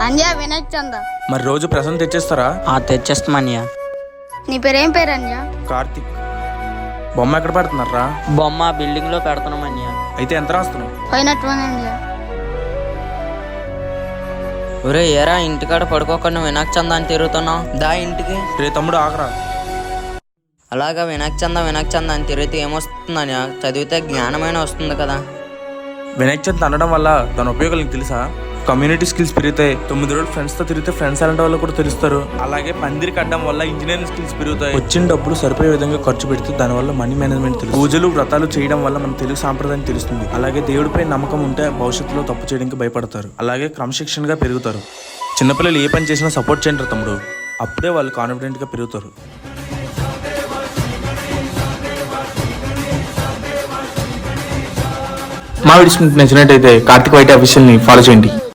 అంజా వినాయక్ చంద. మరి రోజు ప్రసన్న తెచ్చేస్తారా? తెచ్చేస్తామన్నయ్య. నీ పేరేం పేరు అంజా? కార్తిక్. బొమ్మ ఎక్కడ పెడుతున్నారా? బొమ్మ బిల్డింగ్ లో పెడుతున్నామన్నయ్య. అయితే ఎంత రాస్తున్నావు? పోయినట్టు అంజా. ఒరే ఏరా ఇంటికాడ పడుకోకుండా వినాయక చంద అని తిరుగుతున్నావు, దా ఇంటికి. రే తమ్ముడు ఆగరా. అలాగా వినాయక చంద అని తిరిగితే ఏమొస్తుందని చదివితే జ్ఞానమైన వస్తుంది కదా. వినాయక్ చంద్ అనడం వల్ల దాని ఉపయోగాలు నీకు తెలుసా? కమ్యూనిటీ స్కిల్స్ పెరుగుతాయి. 9 రోజులు ఫ్రెండ్స్తో తిరిగితే ఫ్రెండ్స్ అలాంటి వాళ్ళు కూడా తెలుస్తారు. అలాగే పందిరి కట్టడం వల్ల ఇంజనీరింగ్ స్కిల్స్ పెరుగుతాయి. వచ్చిన డబ్బులు సరిపోయే విధంగా ఖర్చు పెడితే దానివల్ల మనీ మేనేజ్మెంట్ తెలుసు. పూజలు వ్రతాలు చేయడం వల్ల మన తెలుగు సాంప్రదాయం తెలుస్తుంది. అలాగే దేవుడిపై నమ్మకం ఉంటే భవిష్యత్తులో తప్పు చేయడానికి భయపడతారు. అలాగే క్రమశిక్షణగా పెరుగుతారు. చిన్నపిల్లలు ఏ పని చేసినా సపోర్ట్ చేయండి తమ్ముడు, అప్పుడే వాళ్ళు కాన్ఫిడెంట్గా పెరుగుతారు. మా వీడియోస్ మీకు నచ్చినట్టయితే కార్తిక్ వైట్ అఫీషియల్ని ఫాలో చేయండి.